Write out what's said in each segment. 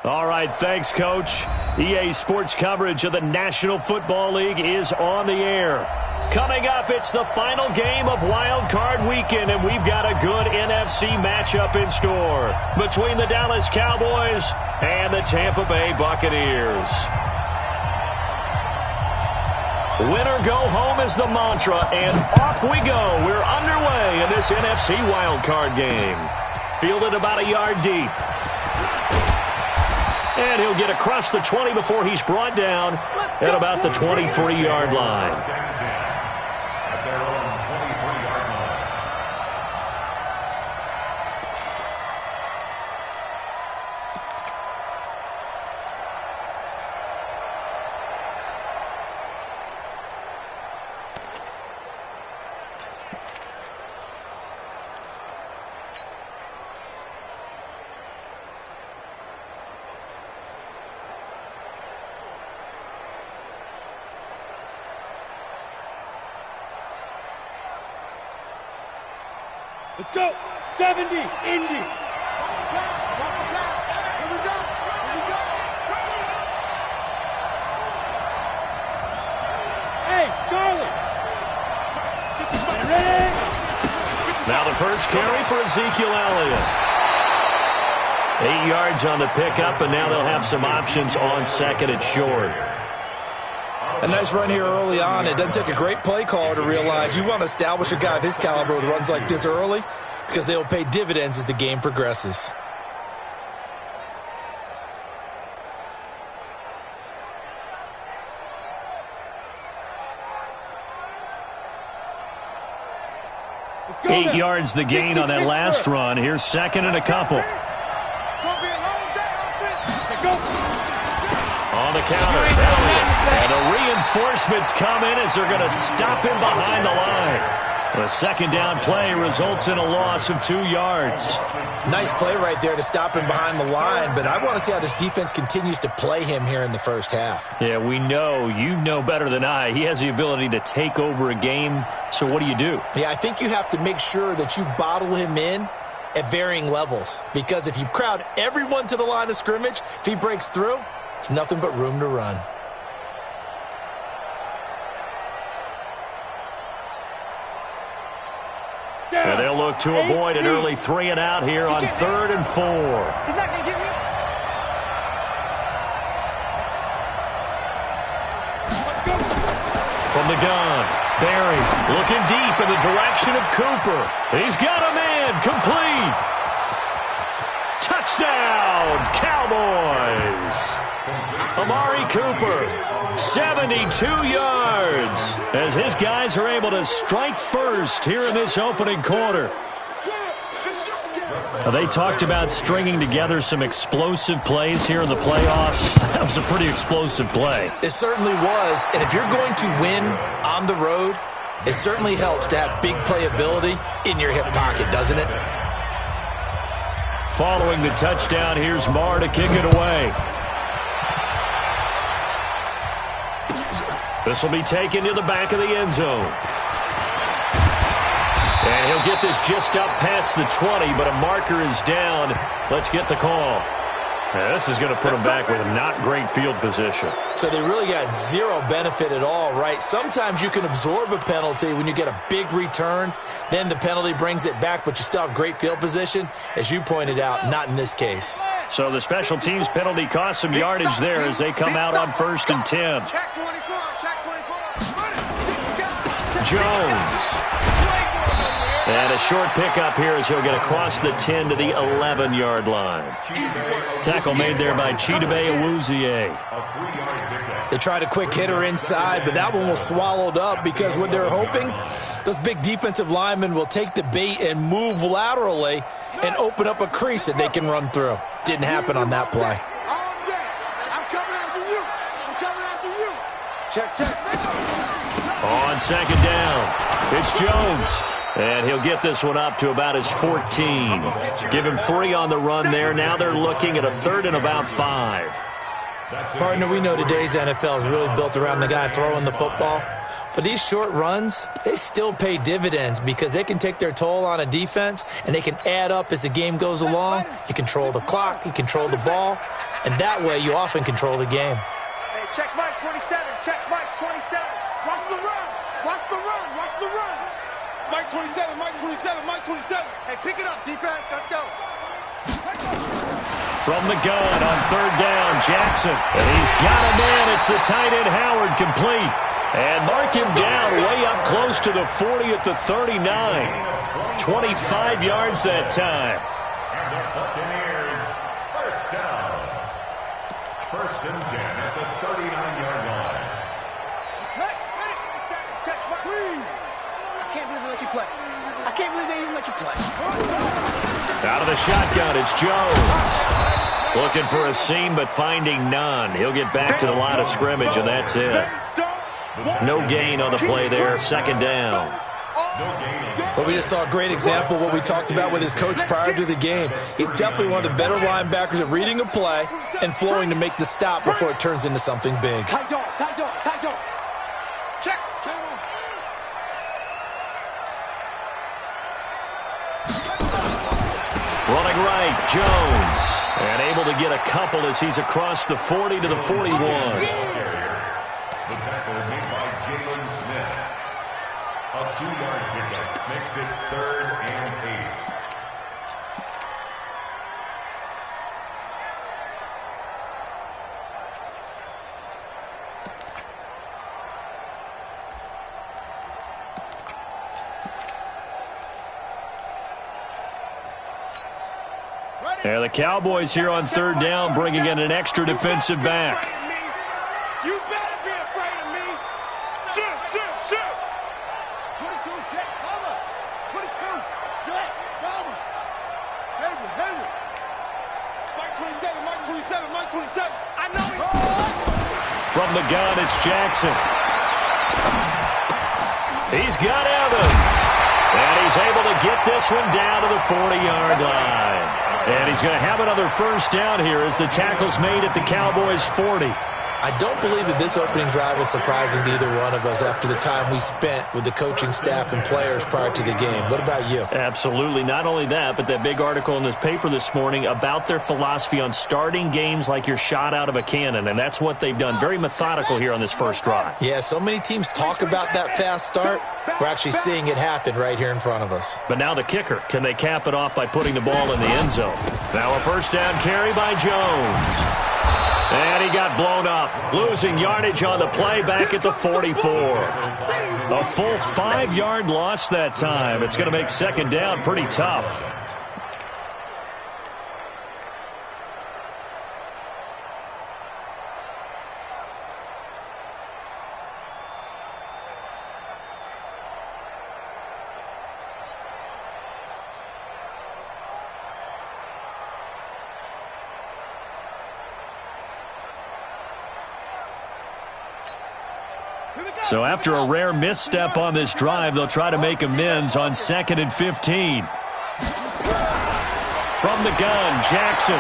All right, thanks, Coach. EA Sports coverage of the National Football League is on the air. Coming up, it's the final game of Wild Card Weekend, and we've got a good NFC matchup in store between the Dallas Cowboys and the Tampa Bay Buccaneers. Winner go home is the mantra, and off we go. We're underway in this NFC Wild Card game. Fielded about a yard deep. And he'll get across the 20 before he's brought down at about the 23-yard line. Let's go. 70, Indy. Here we go. Hey, Charlie. Ready? Now the first carry for Ezekiel Elliott. 8 yards on the pickup, and now they'll have some options on second and short. A nice run here early on. It doesn't take a great play caller to realize you want to establish a guy of his caliber with runs like this early because they will pay dividends as the game progresses. Let's go. 8 yards the gain on that last run. Here's second and a couple. On the counter, Elliott. And the reinforcements come in as they're going to stop him behind the line. The second down play results in a loss of 2 yards. Nice play right there to stop him behind the line, but I want to see how this defense continues to play him here in the first half. Yeah, we know. You know better than I. He has the ability to take over a game, so what do you do? Yeah, I think you have to make sure that you bottle him in at varying levels, because if you crowd everyone to the line of scrimmage, if he breaks through, there's nothing but room to run. And they'll look to avoid an early 3-and-out here on 3rd and 4. He's not going to give you. From the gun, Barry looking deep in the direction of Cooper. He's got a man, complete. Touchdown, Cowboys. Amari Cooper, 72 yards, as his guys are able to strike first here in this opening quarter. They talked about stringing together some explosive plays here in the playoffs. That was a pretty explosive play. It certainly was, and if you're going to win on the road, it certainly helps to have big playability in your hip pocket, doesn't it? Following the touchdown, here's Marr to kick it away. This will be taken to the back of the end zone. And he'll get this just up past the 20, but a marker is down. Let's get the call. Now, this is going to put him back with a not great field position. So they really got zero benefit at all, right? Sometimes you can absorb a penalty when you get a big return. Then the penalty brings it back, but you still have great field position. As you pointed out, not in this case. So the special teams penalty cost some yardage there as they come out on 1st and 10. Check 24, check 24. Jones. And a short pickup here as he'll get across the 10 to the 11-yard line. Tackle made there by Chidobe Awuzie. They tried a quick hitter inside, but that one was swallowed up because what they're hoping, those big defensive linemen will take the bait and move laterally and open up a crease that they can run through. Didn't happen on that play. I'm coming after you. I'm coming after you. Check. On second down, it's Jones. And he'll get this one up to about his 14. Give him 3 on the run there. Now they're looking at a 3rd and about 5. Partner, we know today's NFL is really built around the guy throwing the football. But these short runs, they still pay dividends because they can take their toll on a defense and they can add up as the game goes along. You control the clock, you control the ball. and that way you often control the game. Hey, check Mike 27. Check Mike 27. Watch the run. Watch the run. Watch the run. Mike 27, Mike 27, Mike 27. Hey, pick it up, defense. Let's go. From the gun on third down, Jackson. And he's got him in. It's the tight end, Howard, complete. And mark him down way up close to the 40 at the 39. 25 yards that time. And the Buccaneers, first down. First and 10 at the 39-yard line. Hey, check Mike. I can't believe they let you play. I can't believe they even let you play. Out of the shotgun, it's Jones. Looking for a seam, but finding none. He'll get back to the line of scrimmage, and that's it. No gain on the play there. Second down. Well, we just saw a great example of what we talked about with his coach prior to the game. He's definitely one of the better linebackers at reading a play and flowing to make the stop before it turns into something big. Tight dog, tight dog, tight dog. Check. Running right, Jones. And able to get a couple as he's across the 40 to the 41. The tackle made by Jalen Smith. A 2-yard pickup makes it 3rd and 8. And the Cowboys here on third down, bringing in an extra defensive back. You better be afraid of me. Shoot, shoot, shoot. 22, check, cover. 22, check, cover. Hayward. Mike 27, Mike 27, Mike 27. I know it. From the gun, it's Jackson. He's got Evans. And he's able to get this one down to the 40-yard line. And he's going to have another first down here as the tackle's made at the Cowboys' 40. I don't believe that this opening drive was surprising to either one of us after the time we spent with the coaching staff and players prior to the game. What about you? Absolutely. Not only that, but that big article in this paper this morning about their philosophy on starting games like you're shot out of a cannon, and that's what they've done. Very methodical here on this first drive. Yeah, so many teams talk about that fast start. We're actually seeing it happen right here in front of us. But now the kicker. Can they cap it off by putting the ball in the end zone? Now a first down carry by Jones. And he got blown up, losing yardage on the play back at the 44. A full 5-yard loss that time. It's going to make second down pretty tough. So after a rare misstep on this drive, they'll try to make amends on 2nd and 15. From the gun, Jackson.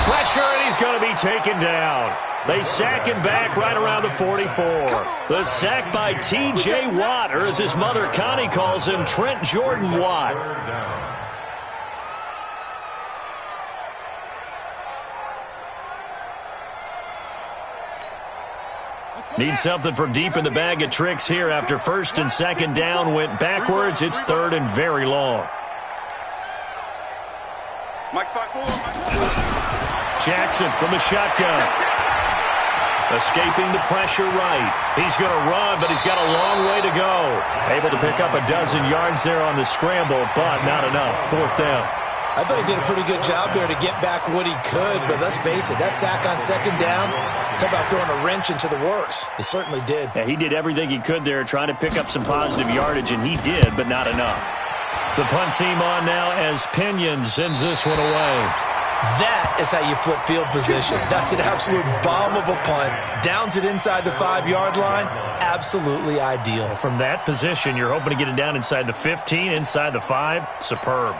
Pressure, and he's going to be taken down. They sack him back right around the 44. The sack by T.J. Watt, or as his mother Connie calls him, Trent Jordan Watt. Need something for deep in the bag of tricks here after first and second down went backwards. It's third and very long. Jackson from the shotgun. Escaping the pressure right. He's going to run, but he's got a long way to go. Able to pick up a dozen yards there on the scramble, but not enough. Fourth down. I thought he did a pretty good job there to get back what he could, but let's face it, that sack on second down, talk about throwing a wrench into the works. He certainly did. Yeah, he did everything he could there, trying to pick up some positive yardage, and he did, but not enough. The punt team on now as Pinion sends this one away. That is how you flip field position. That's an absolute bomb of a punt. Downs it inside the 5-yard line. Absolutely ideal. From that position, you're hoping to get it down inside the 15, inside the 5. Superb.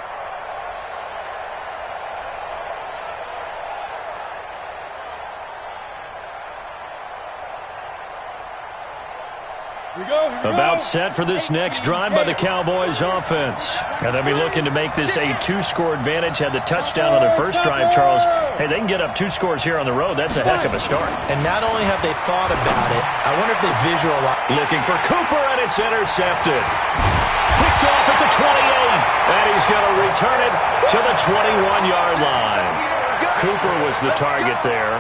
Here we go. About set for this next drive by the Cowboys offense. And they'll be looking to make this a 2-score advantage. Had the touchdown on their first drive, Charles. Hey, they can get up 2 scores here on the road. That's a heck of a start. And not only have they thought about it, I wonder if they visualize. Looking for Cooper, and it's intercepted. Picked off at the 28. And he's going to return it to the 21-yard line. Cooper was the target there.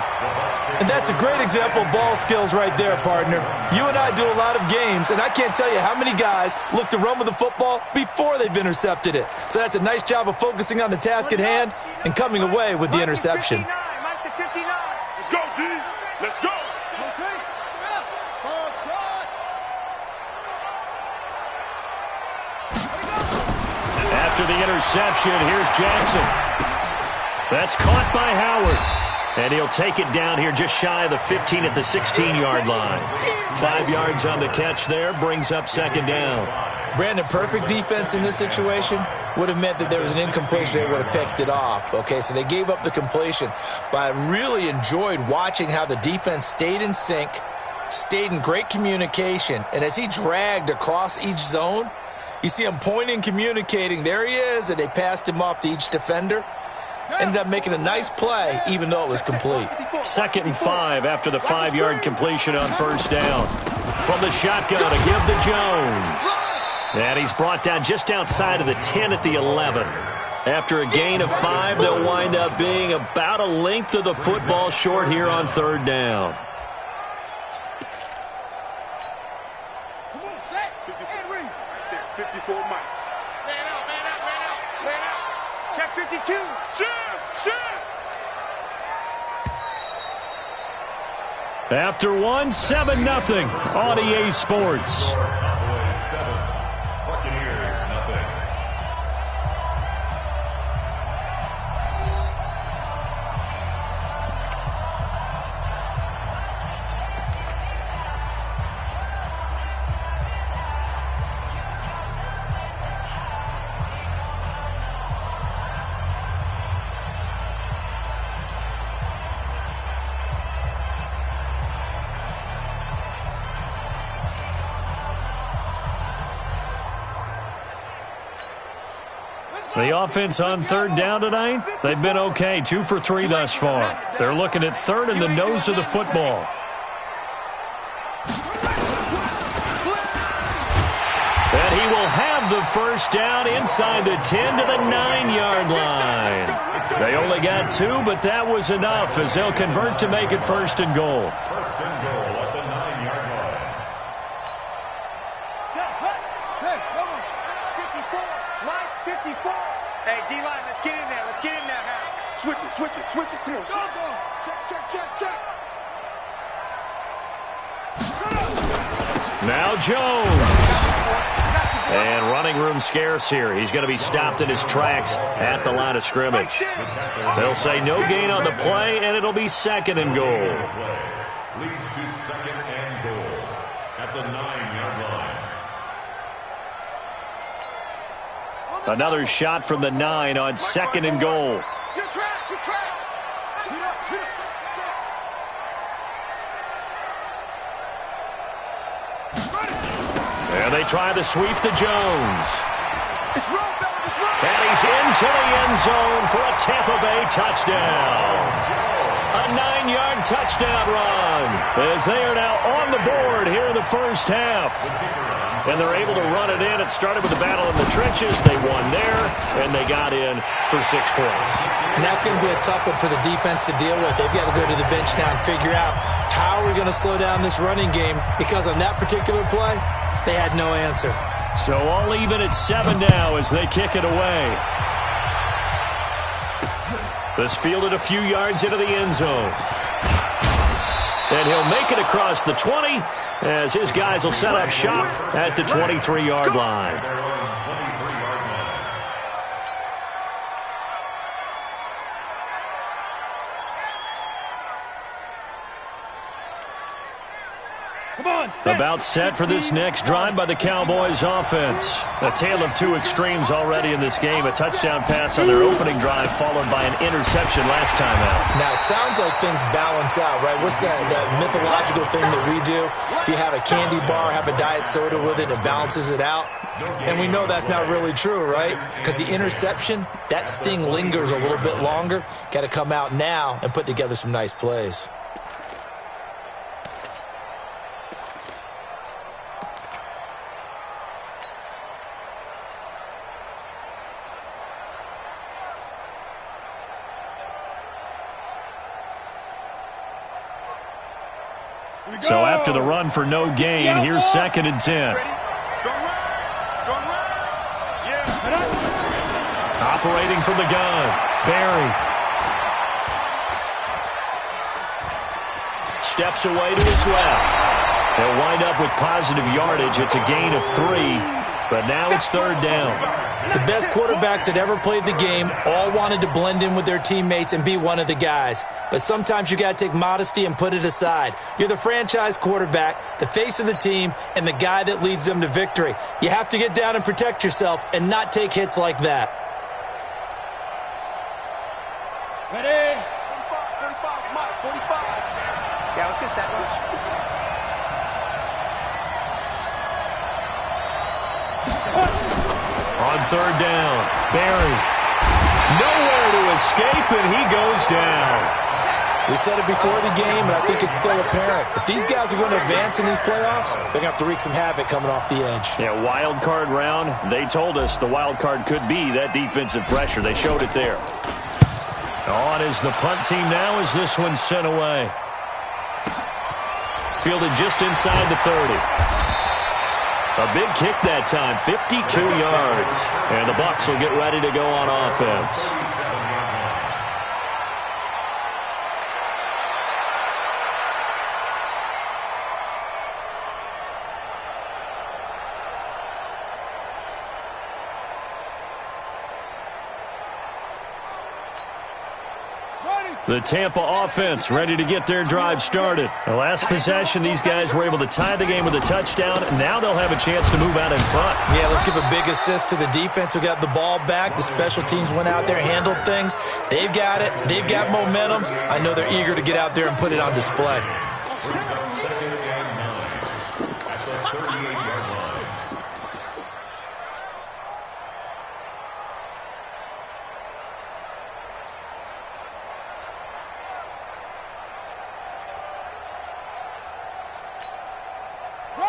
And that's a great example of ball skills right there, partner. You and I do a lot of games, and I can't tell you how many guys look to run with the football before they've intercepted it. So that's a nice job of focusing on the task at hand and coming away with the interception. Let's go, D. Let's go. After the interception, here's Jackson. That's caught by Howard. And he'll take it down here just shy of the 15 at the 16-yard line. 5 yards on the catch there, brings up second down. Brandon, perfect defense in this situation would have meant that there was an incompletion. They would have picked it off. Okay, so they gave up the completion. But I really enjoyed watching how the defense stayed in sync, stayed in great communication. And as he dragged across each zone, you see him pointing, communicating. There he is, and they passed him off to each defender. Ended up making a nice play, even though it was complete. 2nd and 5 after the 5-yard completion on first down. From the shotgun to give to Jones. And he's brought down just outside of the 10 at the 11. After a gain of 5, they'll wind up being about a length of the football short here on 3rd down. Come on, set. And ring. 54 Mike. Man out, man out, man out, man out. Check 52. Shoot. After 1, 7-0 on EA Sports. Cowboys 7, Buccaneers nothing. The offense on 3rd down tonight, they've been okay, 2 for 3 thus far. They're looking at 3rd in the nose of the football. And he will have the first down inside the 10 to the 9-yard line. They only got 2, but that was enough as they'll convert to make it 1st and goal. 1st and goal at the 9-yard line. Hey, come on. 54. Mike, 54. Hey, D-line, let's get in there. Let's get in there, Hal. Switch it. Come on, switch. Go. Check. Now Jones. And running room scarce here. He's going to be stopped in his tracks at the line of scrimmage. They'll say no gain on the play, and it'll be 2nd and goal. Leads to 2nd and goal at the 9-yard line. Another shot from the 9 on 2nd and goal. Your track. Speed up. And they try the sweep to Jones. It's run. And he's into the end zone for a Tampa Bay touchdown. A 9-yard touchdown run as they are now on the board here in the first half. And they're able to run it in. It started with a battle in the trenches. They won there, and they got in for 6 points. And that's going to be a tough one for the defense to deal with. They've got to go to the bench now and figure out how we're going to slow down this running game, because on that particular play, they had no answer. So all even at 7 now as they kick it away. This fielded a few yards into the end zone. And he'll make it across the 20 as his guys will set up shop at the 23-yard line. Come on, About set for this next drive by the Cowboys offense. A tale of two extremes already in this game. A touchdown pass on their opening drive followed by an interception last time out. Now, it sounds like things balance out, right? What's that mythological thing that we do? If you have a candy bar, have a diet soda with it, it balances it out. And we know that's not really true, right? Because the interception, that sting lingers a little bit longer. Got to come out now and put together some nice plays. So after the run for no gain, here's 2nd and 10. Operating from the gun, Barry. Steps away to his left. They'll wind up with positive yardage. It's a gain of 3, but now it's 3rd down. The best quarterbacks that ever played the game all wanted to blend in with their teammates and be one of the guys. But sometimes you got to take modesty and put it aside. You're the franchise quarterback, the face of the team, and the guy that leads them to victory. You have to get down and protect yourself and not take hits like that. Ready? 45, Mike, 45. Yeah, let's get set, lunch. On 3rd down, Barry. Nowhere to escape, and he goes down. We said it before the game, and I think it's still apparent. If these guys are going to advance in these playoffs, they're going to have to wreak some havoc coming off the edge. Yeah, wild card round. They told us the wild card could be that defensive pressure. They showed it there. On is the punt team now as this one's sent away. Fielded just inside the 30. A big kick that time, 52 yards. And the Bucs will get ready to go on offense. The Tampa offense ready to get their drive started. The last possession, these guys were able to tie the game with a touchdown. Now they'll have a chance to move out in front. Yeah, let's give a big assist to the defense who got the ball back. The special teams went out there, handled things. They've got it. They've got momentum. I know they're eager to get out there and put it on display. Brings up 2nd and 9 at the 38-yard line.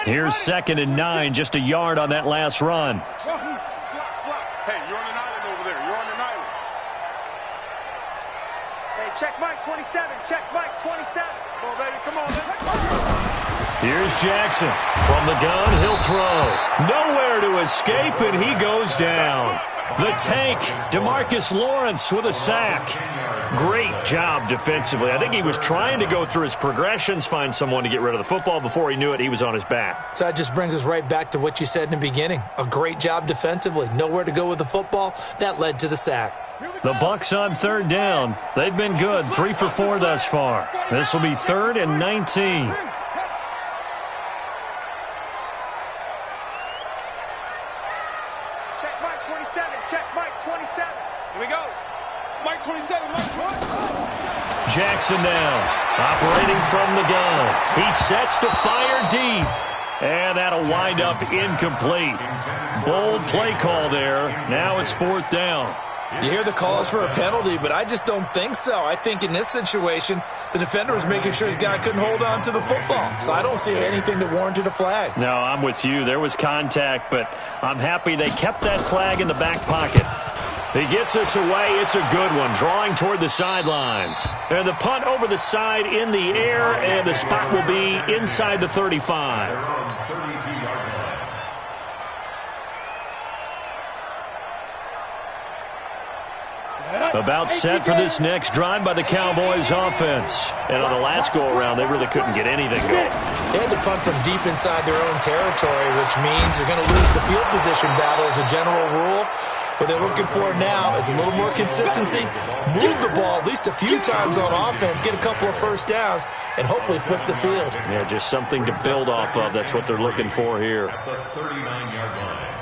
Here's 2nd and 9, just a yard on that last run. Slot. Hey, you're on an island over there. You're on an island. Hey, check Mike 27. Check Mike 27. Come on, baby. Come on, man. Here's Jackson. From the gun, he'll throw. Nowhere to escape, and he goes down. The tank, DeMarcus Lawrence with a sack. Great job defensively. I think he was trying to go through his progressions, find someone to get rid of the football. Before he knew it, he was on his back. So that just brings us right back to what you said in the beginning. A great job defensively. Nowhere to go with the football. That led to the sack. The Bucs on 3rd down. They've been good, 3 for 4 thus far. This will be 3rd and 19. Check Mike 27. Check Mike 27. Here we go. Mike 27, Mike 20. Jackson now, operating from the gun. He sets to fire deep. And that'll wind up incomplete. Bold play call there. Now it's 4th down. You hear the calls for a penalty, but I just don't think so. I think in this situation, the defender was making sure his guy couldn't hold on to the football. So I don't see anything that warranted a flag. No, I'm with you. There was contact, but I'm happy they kept that flag in the back pocket. He gets us away. It's a good one, drawing toward the sidelines. And the punt over the side in the air, and the spot will be inside the 35. About set for this next drive by the Cowboys offense. And on the last go-around, they really couldn't get anything going. They had to punt from deep inside their own territory, which means they're going to lose the field position battle as a general rule. What they're looking for now is a little more consistency, move the ball at least a few times on offense, get a couple of first downs, and hopefully flip the field. Yeah, just something to build off of. That's what they're looking for here. At the 39-yard line.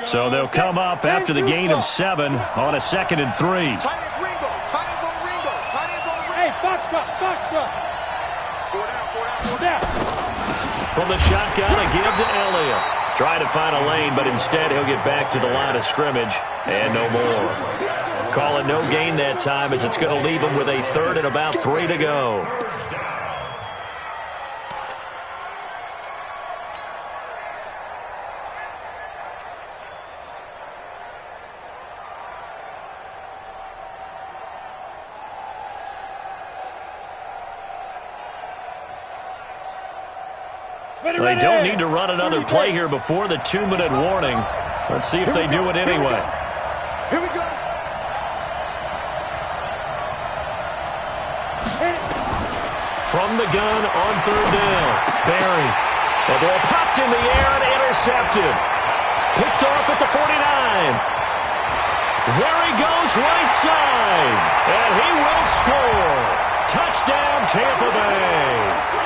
So they'll come up after the gain of 7 on a 2nd and 3. Tight ends Ringo. Tight ends on Ringo. Tight ends on Ringo. Hey, box truck. Four down. From the shotgun, a give to Elliott. Try to find a lane, but instead he'll get back to the line of scrimmage and no more. Calling no gain that time as it's going to leave him with a 3rd and about 3 to go. They don't need to run another play here before the 2-minute warning. Let's see if they do it anyway. Here we go. From the gun on 3rd down. Barry. The ball popped in the air and intercepted. Picked off at the 49. There he goes right side. And he will score. Touchdown, Tampa Bay.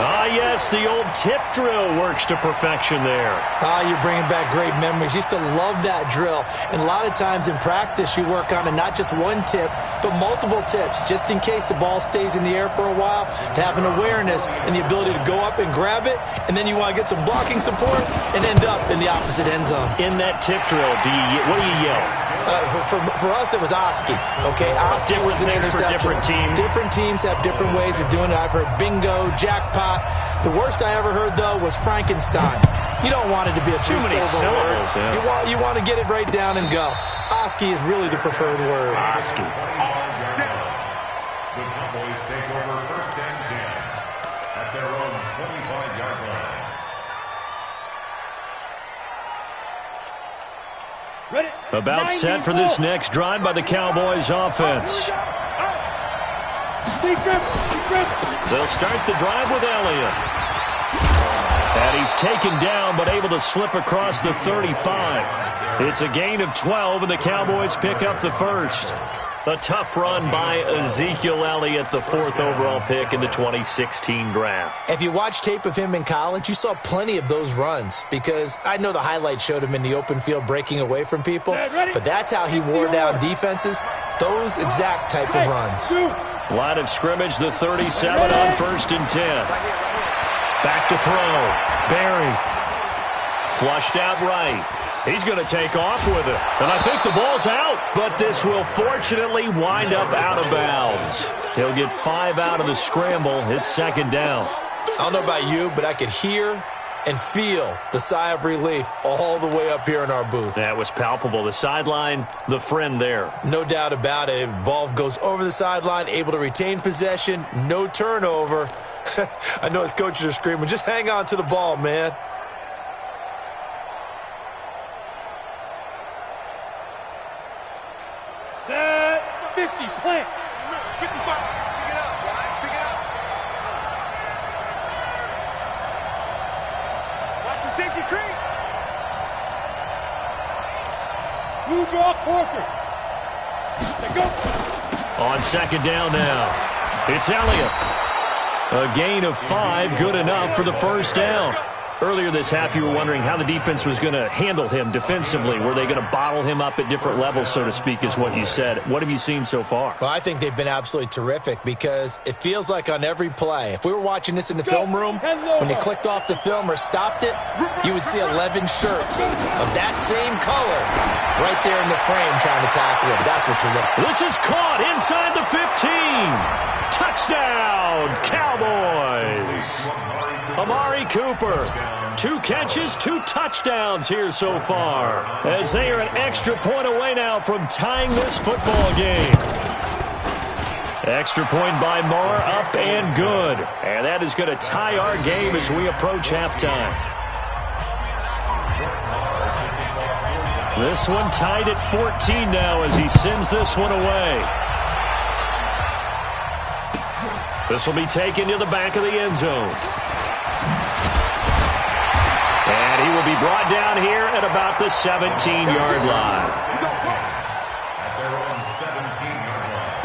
Ah, yes, the old tip drill works to perfection there. Ah, you're bringing back great memories. Used to love that drill. And a lot of times in practice, you work on it, not just one tip, but multiple tips, just in case the ball stays in the air for a while, to have an awareness and the ability to go up and grab it, and then you want to get some blocking support and end up in the opposite end zone. In that tip drill, what do you yell? For us, it was Oski. Okay, Oski was an interception. For different teams. Different teams have different ways of doing it. I've heard bingo, jackpot. The worst I ever heard, though, was Frankenstein. You don't want it to be a too many syllables. Yeah. You want to get it right down and go. Oski is really the preferred word. Oski. The Cowboys take over 1st and 10 at their own 25-yard line. Ready? About set for this next drive by the Cowboys offense. They'll start the drive with Elliott. And he's taken down but able to slip across the 35. It's a gain of 12 and the Cowboys pick up the 1st. A tough run by Ezekiel Elliott, the 4th overall pick in the 2016 draft. If you watched tape of him in college, you saw plenty of those runs because I know the highlights showed him in the open field breaking away from people, but that's how he wore down defenses, those exact type of runs. Line of scrimmage, the 37 on 1st and 10. Back to throw. Barry. Flushed out right. He's going to take off with it. And I think the ball's out. But this will fortunately wind up out of bounds. He'll get 5 out of the scramble. It's 2nd down. I don't know about you, but I could hear and feel the sigh of relief all the way up here in our booth. That was palpable. The sideline, the friend there. No doubt about it. If the ball goes over the sideline, able to retain possession, no turnover. I know his coaches are screaming, just hang on to the ball, man. Set 50, plant. 55. Pick it up, Ryan. Pick it up. Watch the safety creep. Blue draw quarter. They go. On 2nd down now. It's Elliott. A gain of 5, good enough for the 1st down. Earlier this half, you were wondering how the defense was going to handle him defensively. Were they going to bottle him up at different levels, so to speak, is what you said. What have you seen so far? Well, I think they've been absolutely terrific because it feels like on every play, if we were watching this in the film room, when they clicked off the film or stopped it, you would see 11 shirts of that same color right there in the frame trying to tackle him. That's what you're looking for. This is caught inside the 15. Touchdown, Cowboys. Amari Cooper, 2 catches, 2 touchdowns here so far, as they are an extra point away now from tying this football game. Extra point by Moore, up and good. And that is going to tie our game as we approach halftime. This one tied at 14 now as he sends this one away. This will be taken to the back of the end zone. And he will be brought down here at about the 17-yard line. At their own 17-yard line.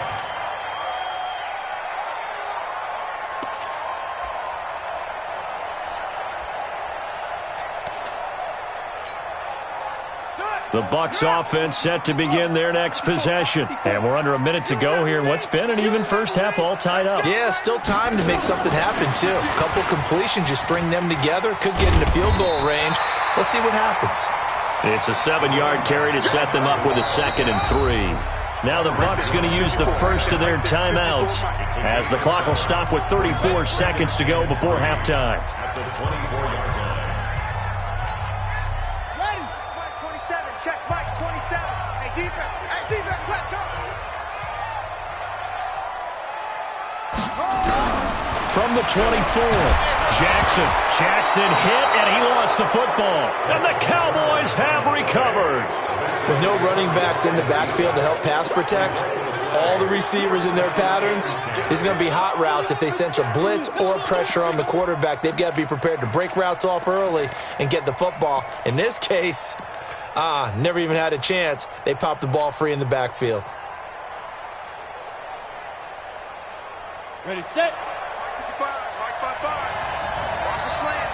The Bucs offense set to begin their next possession. And we're under a minute to go here in what's been an even first half, all tied up. Yeah, still time to make something happen, too. A couple completions, you string them together, could get into field goal range. Let's see what happens. It's a 7-yard carry to set them up with a 2nd and 3. Now the Bucs going to use the first of their timeouts as the clock will stop with 34 seconds to go before halftime. At the 24-yard line. Check Mike, 27. Hey, defense, left, go. From the 24, Jackson hit, and he lost the football. And the Cowboys have recovered. With no running backs in the backfield to help pass protect, all the receivers in their patterns, there's going to be hot routes if they sense a blitz or pressure on the quarterback. They've got to be prepared to break routes off early and get the football. In this case, never even had a chance. They popped the ball free in the backfield. Ready, set. Mike 55, Mike 55. Watch the slant.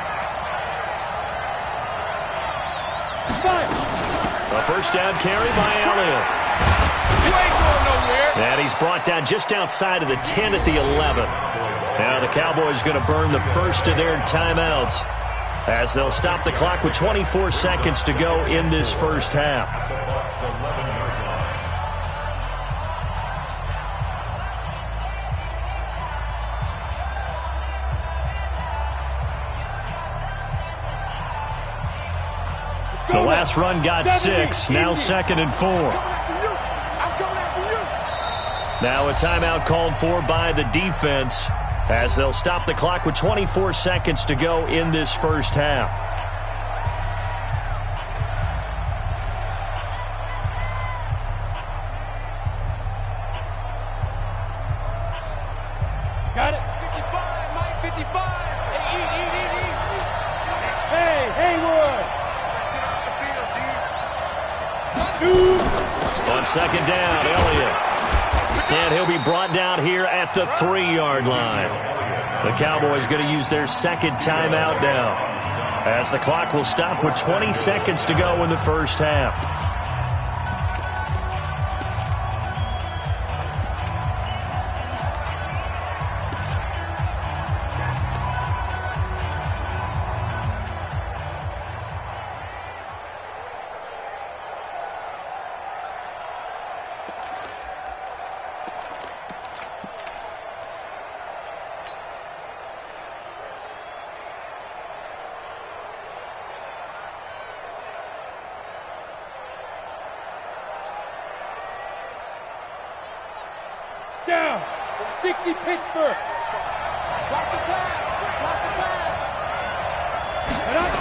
A first down carry by Elliott. You ain't going nowhere. And he's brought down just outside of the 10 at the 11. Now the Cowboys going to burn the first of their timeouts as they'll stop the clock with 24 seconds to go in this first half. The last run got 6, now 2nd and 4. I'm coming after you. Now a timeout called for by the defense as they'll stop the clock with 24 seconds to go in this first half. Got it. 55, Mike 55. Hey, eat. Hey, Haywood. Get off the field, dude. On 2nd down, Elliott. And he'll be brought down here at the 3-yard line. The Cowboys going to use their 2nd timeout now as the clock will stop with 20 seconds to go in the first half. Down. 60 Pittsburgh. Watch the pass. And up.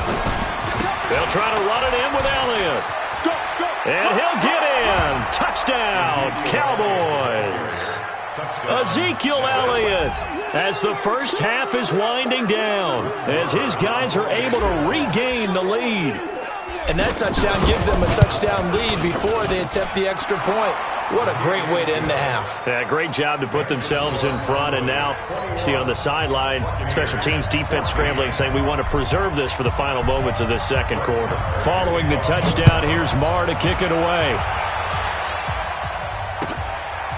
They'll try to run it in with Elliott. Go. And he'll get in. Touchdown, Cowboys. Ezekiel Elliott as the first half is winding down as his guys are able to regain the lead. And that touchdown gives them a touchdown lead before they attempt the extra point. What a great way to end the half. Yeah, great job to put themselves in front. And now, see on the sideline, special teams defense scrambling, saying we want to preserve this for the final moments of this second quarter. Following the touchdown, here's Marr to kick it away.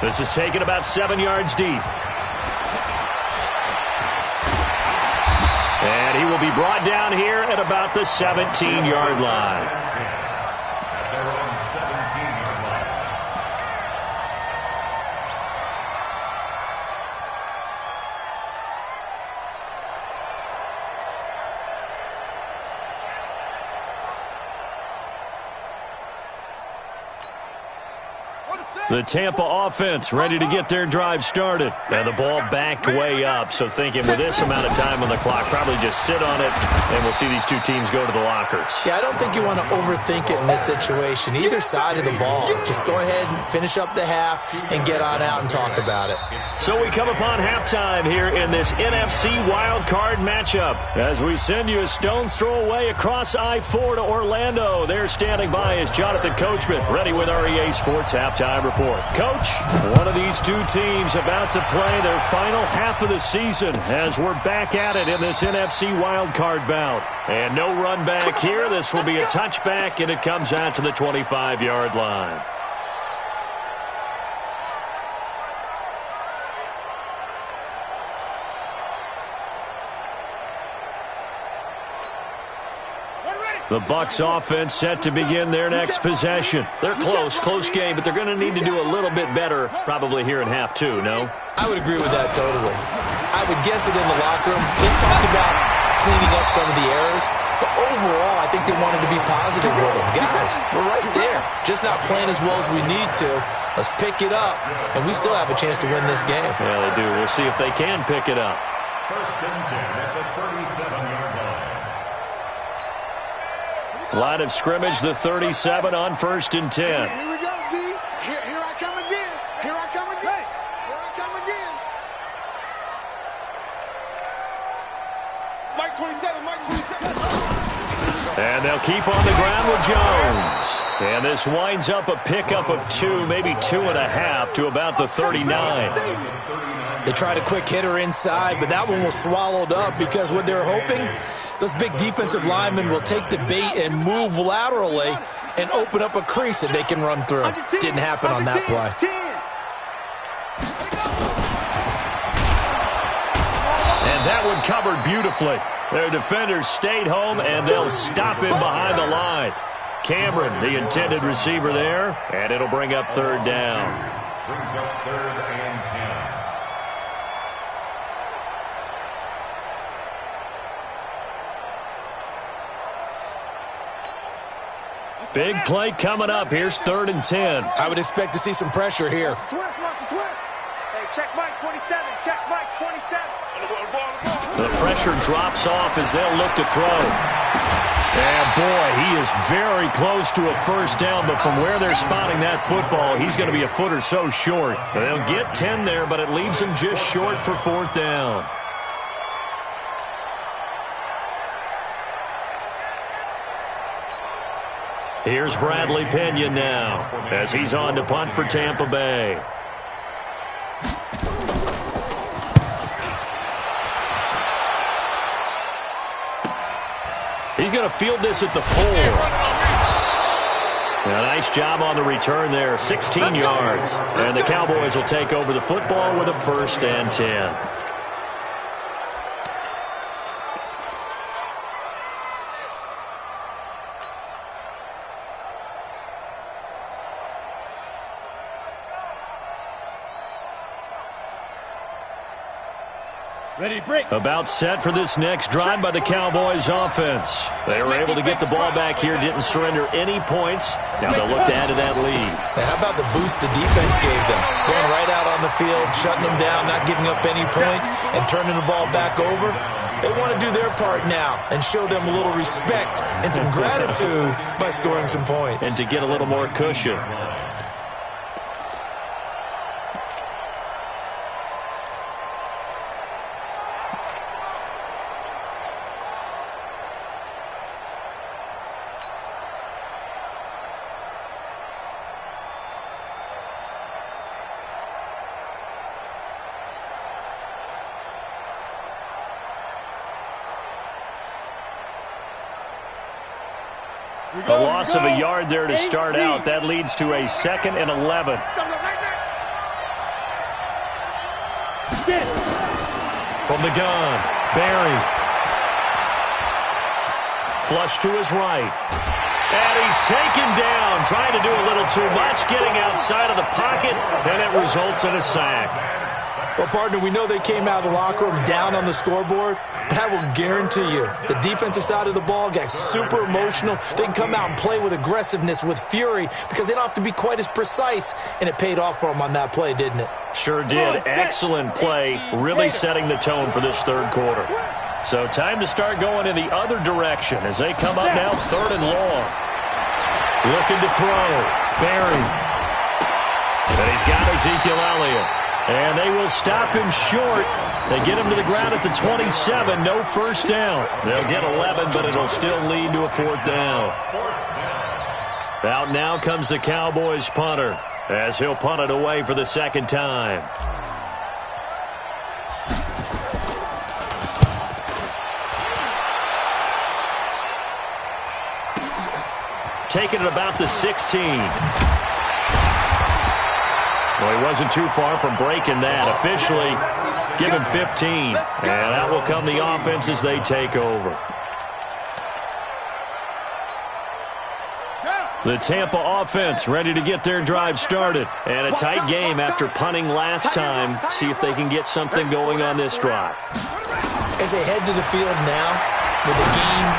This is taken about 7 yards deep. And he will be brought down here at about the 17-yard line. Their own 17-yard line. The Tampa offense ready to get their drive started. And the ball backed way up, so thinking with this amount of time on the clock, probably just sit on it, and we'll see these two teams go to the lockers. Yeah, I don't think you want to overthink it in this situation. Either side of the ball. Just go ahead and finish up the half and get on out and talk about it. So we come upon halftime here in this NFC wild card matchup. As we send you a stone's throw away across I-4 to Orlando. There standing by is Jonathan Coachman, ready with our EA Sports halftime report. Coach, one of these two teams about to play their final half of the season as we're back at it in this NFC wildcard bout. And no run back here. This will be a touchback, and it comes out to the 25-yard line. The Bucs offense set to begin their next possession. They're close game, but they're going to need to do a little bit better probably here in half two, no? I would agree with that totally. I would guess it in the locker room. They talked about cleaning up some of the errors, but overall I think they wanted to be positive with them. Guys, we're right there. Just not playing as well as we need to. Let's pick it up, and we still have a chance to win this game. Yeah, they do. We'll see if they can pick it up. First and 10 at the 37-yard line. Line of scrimmage, the 37 on 1st and 10. Here we go, D. Here I come again. Here I come again. Here I come again. Mike 27, Mike 27. And they'll keep on the ground with Jones. And this winds up a pickup of 2, maybe 2.5 to about the 39. They tried a quick hitter inside, but that one was swallowed up because what they're hoping, those big defensive linemen will take the bait and move laterally and open up a crease that they can run through. Didn't happen on that play. And that one covered beautifully. Their defenders stayed home, and they'll stop him behind the line. Cameron, the intended receiver there, and it'll bring up 3rd down. Brings up 3rd and 10. Big play coming up. Here's 3rd and 10. I would expect to see some pressure here. Twist. Hey, check Mike 27. Check Mike 27. The pressure drops off as they'll look to throw. And boy, he is very close to a 1st down, but from where they're spotting that football, he's going to be a foot or so short. They'll get 10 there, but it leaves him just short for 4th down. Here's Bradley Pena now as he's on to punt for Tampa Bay. He's going to field this at the 4. A nice job on the return there, 16 yards. And the Cowboys will take over the football with a 1st and 10. Ready to break. About set for this next drive by the Cowboys offense. They were able to get the ball back here, didn't surrender any points. Now they'll look to add to that lead. Now, how about the boost the defense gave them? Going right out on the field, shutting them down, not giving up any points, and turning the ball back over. They want to do their part now and show them a little respect and some gratitude by scoring some points. And to get a little more cushion. A loss of a yard there to start out. That leads to a 2nd and 11. From the gun, Barry. Flush to his right. And he's taken down, trying to do a little too much, getting outside of the pocket, and it results in a sack. Well, partner, we know they came out of the locker room down on the scoreboard, but I will guarantee you the defensive side of the ball got super emotional. They can come out and play with aggressiveness, with fury, because they don't have to be quite as precise, and it paid off for them on that play, didn't it? Sure did. Excellent play, really setting the tone for this third quarter. So time to start going in the other direction as they come up now, 3rd and long. Looking to throw. Barry. And he's got Ezekiel Elliott. And they will stop him short. They get him to the ground at the 27. No first down. They'll get 11, but it'll still lead to a 4th down. Out now comes the Cowboys punter as he'll punt it away for the 2nd time. Taking it about the 16. Well, he wasn't too far from breaking that. Officially, give him 15. And that will come the offense as they take over. The Tampa offense ready to get their drive started. And a tight game after punting last time. See if they can get something going on this drive. As they head to the field now, with the game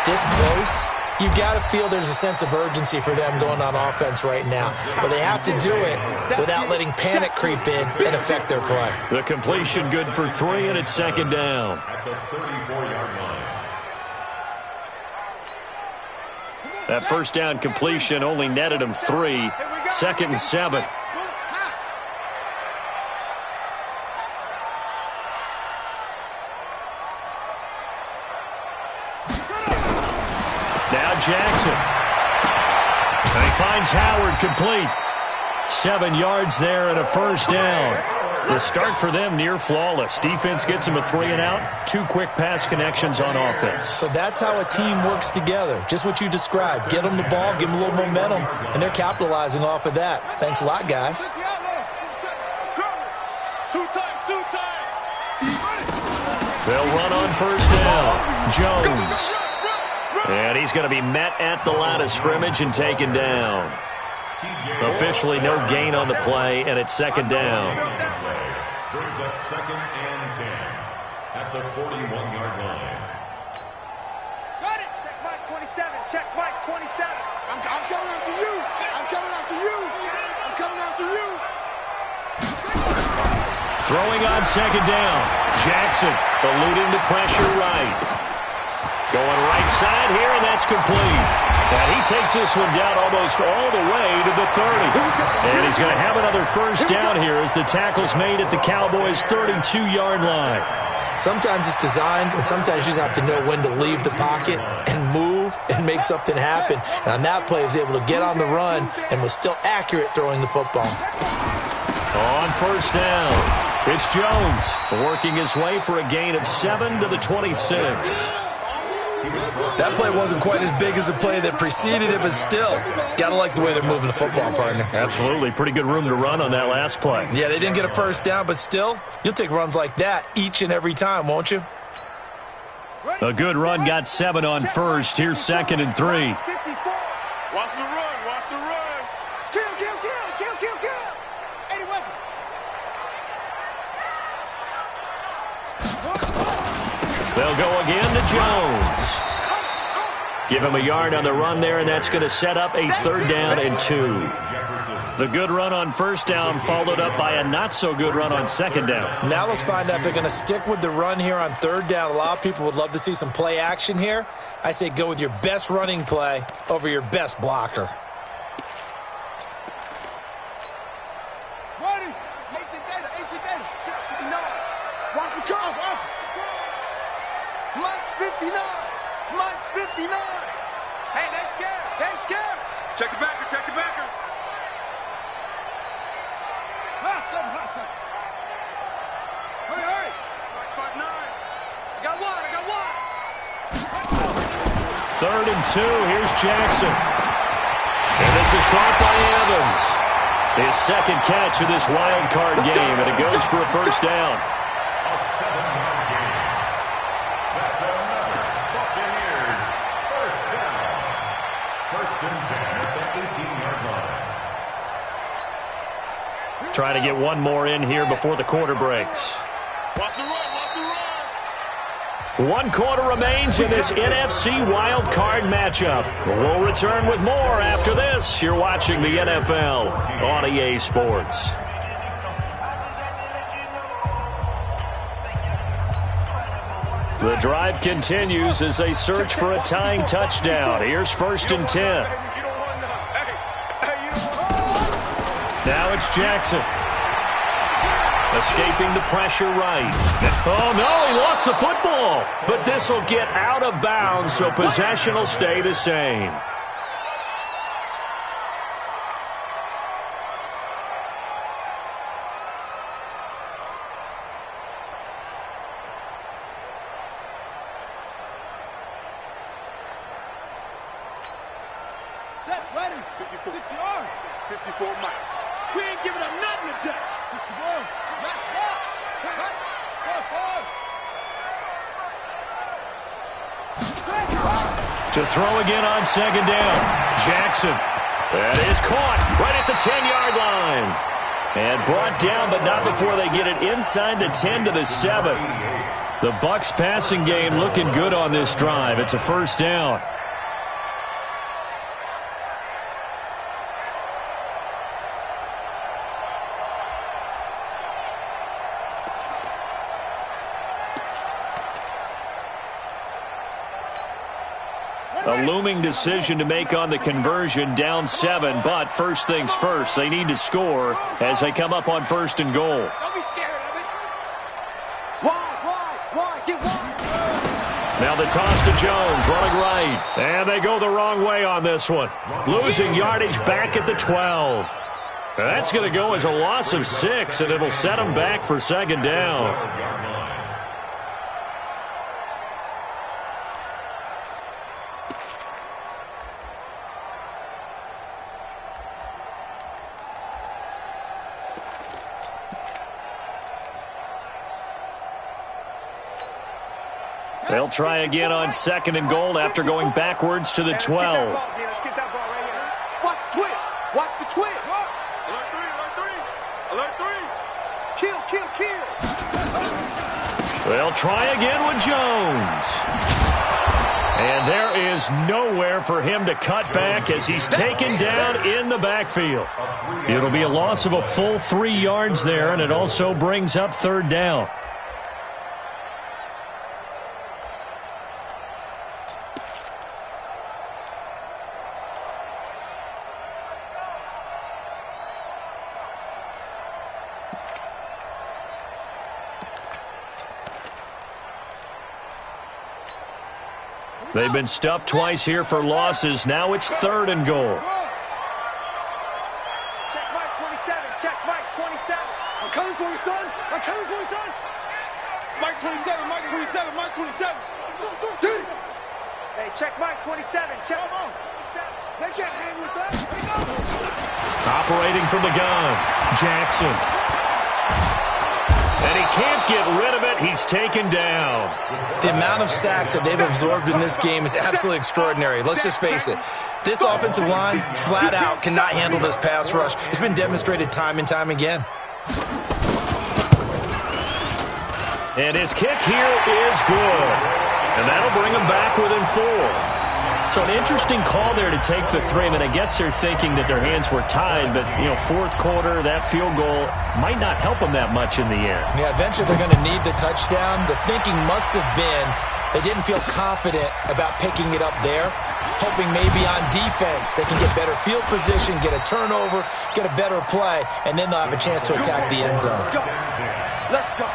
this close, you've got to feel there's a sense of urgency for them going on offense right now. But they have to do it without letting panic creep in and affect their play. The completion good for 3, and it's 2nd down. At the 34-yard line. That first down completion only netted him 3. 2nd and 7. Now Jackson. And he finds Howard complete. 7 yards there and a first down. The start for them near flawless. Defense gets him a 3-and-out. 2 quick pass connections on offense. So that's how a team works together. Just what you described. Get them the ball, give them a little momentum, and they're capitalizing off of that. Thanks a lot, guys. 2 times, 2 times. They'll run on first down. Jones. And he's going to be met at the line of scrimmage and taken down. Officially no gain on the play, and it's 2nd down. Brings up 2nd and 10 at the 41-yard line. Got it. Check Mike 27. Check Mike 27. I'm coming after you. I'm coming after you. I'm coming after you. Throwing on 2nd down. Jackson eluding the pressure right. Going right side here, and that's complete. And he takes this one down almost all the way to the 30. And he's going to have another first down here as the tackle's made at the Cowboys' 32-yard line. Sometimes it's designed, and sometimes you just have to know when to leave the pocket and move and make something happen. And on that play, he was able to get on the run and was still accurate throwing the football. On first down, it's Jones working his way for a gain of 7 to the 26. That play wasn't quite as big as the play that preceded it, but still, got to like the way they're moving the football, partner. Absolutely. Pretty good room to run on that last play. Yeah, they didn't get a first down, but still, you'll take runs like that each and every time, won't you? A good run got 7 on first. Here's 2nd and 3. 54. Watch the run. Watch the run. Kill, kill, kill, kill, kill, kill. 80 weapon. They'll go again to Jones. Give him a yard on the run there, and that's going to set up a 3rd down and 2. The good run on first down followed up by a not-so-good run on 2nd down. Now let's find out if they're going to stick with the run here on 3rd down. A lot of people would love to see some play action here. I say go with your best running play over your best blocker. Ready. 18 data. 18 data. 59. Watch the curve. Up. Mike's 59. Mike's 59. Hey, they scared. They scared. Check the backer. Check the backer. Hustle. Hurry, hurry. Mike 59. I got one. 3rd and 2. Here's Jackson. And this is caught by Evans. His 2nd catch of this wild card game, and it goes for a first down. A 7-yard gain. That's another Buccaneers first down. 1st and 10 at the 18-yard line. Try to get one more in here before the quarter breaks. Watch the run, watch the run. 1 quarter remains in this NFC wild card matchup. We'll return with more after this. You're watching the NFL on EA Sports. The drive continues as they search for a tying touchdown. Here's 1st and 10. Now it's Jackson. Escaping the pressure right. Oh, no, he lost the football. But this will get out of bounds, so possession will stay the same. Set, ready. 54. 6 yards. 54 Mike. We ain't giving up nothing today. 61. Match ball. Right. Fast. To throw again on 2nd down. Jackson. That is caught right at the 10-yard line. And brought down, but not before they get it inside the 10 to the 7. The Bucs passing game looking good on this drive. It's a 1st down. A looming decision to make on the conversion, down 7, but first things first, they need to score as they come up on 1st and goal. Don't be scared of it. Wide. Get wide. Now the toss to Jones, running right. And they go the wrong way on this one. Losing yardage back at the 12. That's going to go as a loss of 6, and it'll set them back for 2nd down. They'll try again on 2nd and goal after going backwards to the 12. Let's get that ball right here. Watch the twitch. Watch the twitch. Alert 3. Kill. They'll try again with Jones. And there is nowhere for him to cut back as he's taken down in the backfield. It'll be a loss of a full 3 yards there, and it also brings up 3rd down. They've been stuffed twice here for losses. Now it's 3rd and goal. Check Mike 27. Check Mike 27. I'm coming for you, son. Mike 27. Mike 27. Mike 27. Deep. Hey, check Mike 27. Check Come on. 27. They can't hang with that. Here we go. Operating from the gun, Jackson. And he can't get rid of it. He's taken down. The amount of sacks that they've absorbed in this game is absolutely extraordinary. Let's just face it. This offensive line, flat out, cannot handle this pass rush. It's been demonstrated time and time again. And his kick here is good. And that'll bring him back within 4. So an interesting call there to take the 3. I mean, I guess they're thinking that their hands were tied, but, 4th quarter, that field goal might not help them that much in the end. Yeah, eventually they're going to need the touchdown. The thinking must have been they didn't feel confident about picking it up there, hoping maybe on defense they can get better field position, get a turnover, get a better play, and then they'll have a chance to attack the end zone. Let's go.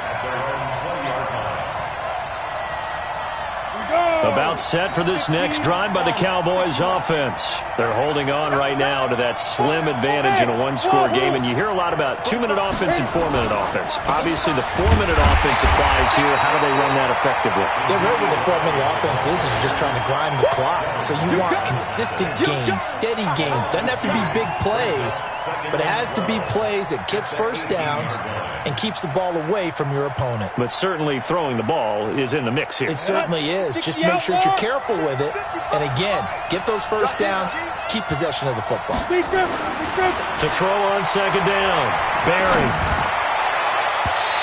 About set for this next drive by the Cowboys offense. They're holding on right now to that slim advantage in a 1-score game, and you hear a lot about 2-minute offense and 4-minute offense. Obviously, the 4-minute offense applies here. How do they run that effectively? Yeah, really what the 4-minute offense is you're just trying to grind the clock. So you want consistent gains, steady gains. Doesn't have to be big plays, but it has to be plays that gets first downs and keeps the ball away from your opponent. But certainly throwing the ball is in the mix here. It certainly is. Just make sure that you're careful with it. And again, get those first downs, keep possession of the football. To throw on second down, Barry.